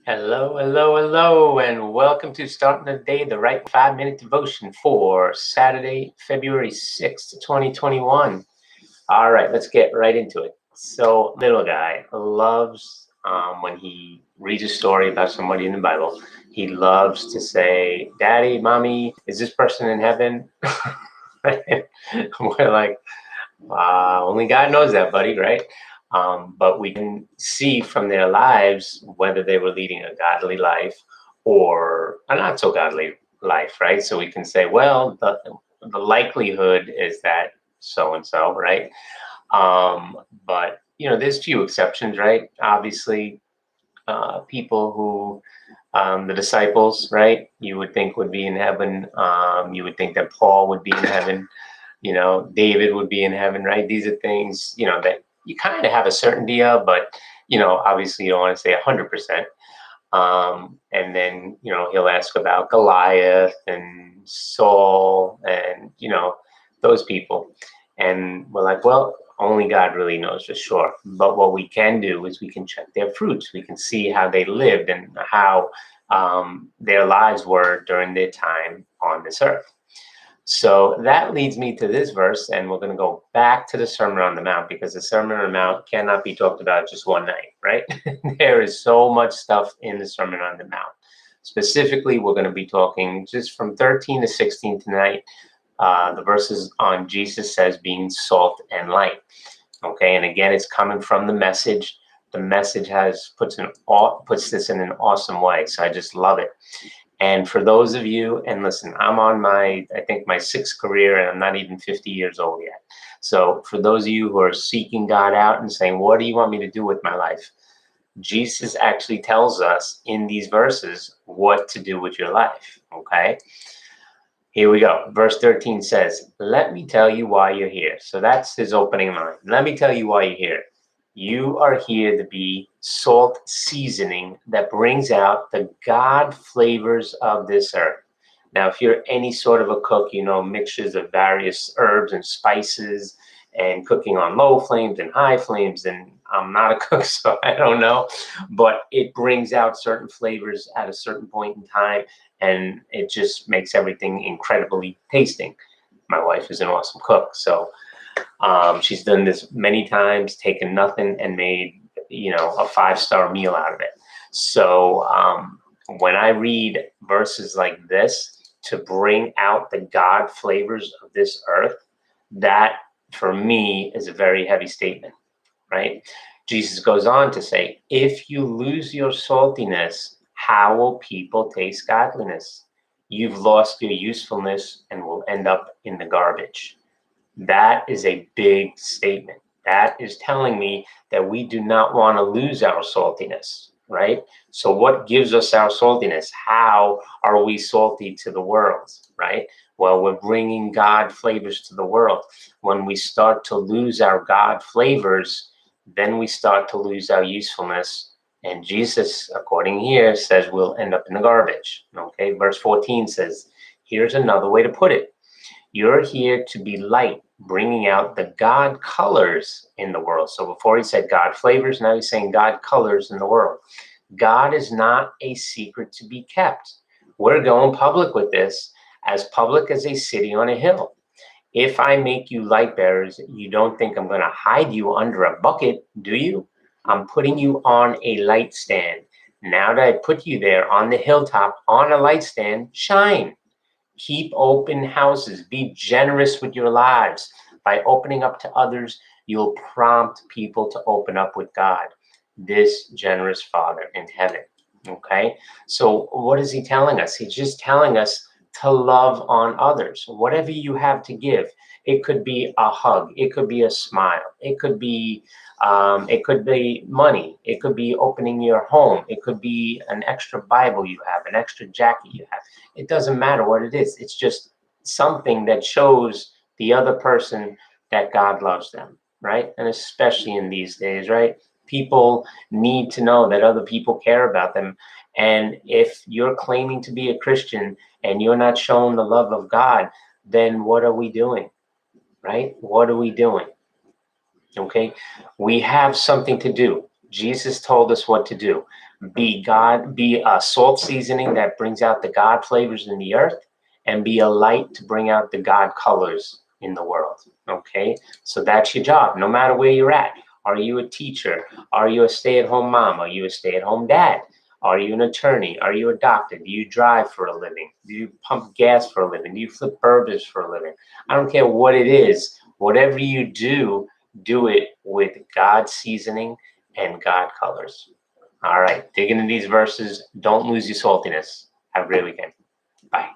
Hello, hello, hello, and welcome to Starting the Day, the right 5-minute devotion for Saturday, February 6th, 2021. All right, let's get right into it. So, little guy loves when he reads a story about somebody in the Bible, he loves to say, Daddy, Mommy, is this person in heaven? We're like, only God knows that, buddy, right? But we can see from their lives whether they were leading a godly life or a not so godly life, right? So we can say, well, the likelihood is that so and so, right? But there's few exceptions, right? Obviously, people who the disciples, right? You would think would be in heaven. You would think that Paul would be in heaven. David would be in heaven, right? These are things, that you kind of have a certainty of, but, obviously you don't want to say 100%. And then, he'll ask about Goliath and Saul and, those people. And we're like, well, only God really knows for sure. But what we can do is we can check their fruits. We can see how they lived and how their lives were during their time on this earth. So that leads me to this verse, and we're going to go back to the Sermon on the Mount because the Sermon on the Mount cannot be talked about just one night, right? There is so much stuff in the Sermon on the Mount. Specifically, we're going to be talking just from 13 to 16 tonight, the verses on Jesus says being salt and light. Okay, and again, it's coming from the message. The message puts this in an awesome way, so I just love it. And for those of you, and listen, I'm on I think my 6th career, and I'm not even 50 years old yet. So for those of you who are seeking God out and saying, what do you want me to do with my life? Jesus actually tells us in these verses what to do with your life, okay? Here we go. Verse 13 says, let me tell you why you're here. So that's his opening line. Let me tell you why you're here. You are here to be salt seasoning that brings out the God flavors of this earth. Now, if you're any sort of a cook, mixtures of various herbs and spices and cooking on low flames and high flames. And I'm not a cook, so I don't know. But it brings out certain flavors at a certain point in time, and it just makes everything incredibly tasting. My wife is an awesome cook, so she's done this many times, taken nothing and made, a 5-star meal out of it. So when I read verses like this to bring out the God flavors of this earth, that for me is a very heavy statement, right? Jesus goes on to say, if you lose your saltiness, how will people taste godliness? You've lost your usefulness and will end up in the garbage. That is a big statement. That is telling me that we do not want to lose our saltiness, right? So what gives us our saltiness? How are we salty to the world, right? Well, we're bringing God flavors to the world. When we start to lose our God flavors, then we start to lose our usefulness. And Jesus, according here, says we'll end up in the garbage. Okay, verse 14 says, here's another way to put it. You're here to be light, bringing out the God colors in the world. So before he said God flavors, now he's saying God colors in the world. God is not a secret to be kept. We're going public with this, as public as a city on a hill. If I make you light bearers, you don't think I'm going to hide you under a bucket, do you? I'm putting you on a light stand. Now that I put you there on the hilltop on a light stand, shine. Keep open houses. Be generous with your lives. By opening up to others, you'll prompt people to open up with God, this generous Father in heaven. Okay? So what is he telling us? He's just telling us to love on others. Whatever you have to give. It could be a hug. It could be a smile. It could be money. It could be opening your home. It could be an extra Bible you have, an extra jacket you have. It doesn't matter what it is. It's just something that shows the other person that God loves them, right? And especially in these days, right? People need to know that other people care about them. And if you're claiming to be a Christian and you're not showing the love of God, then what are we doing, right? What are we doing? Okay, we have something to do. Jesus told us what to do. Be a salt seasoning that brings out the God flavors in the earth, and be a light to bring out the God colors in the world. Okay, so that's your job, no matter where you're at. Are you a teacher? Are you a stay-at-home mom? Are you a stay-at-home dad? Are you an attorney? Are you a doctor? Do you drive for a living? Do you pump gas for a living? Do you flip burgers for a living? I don't care what it is. Whatever you do it with God seasoning and God colors. All right, digging in these verses. Don't lose your saltiness. Have a great weekend. Bye.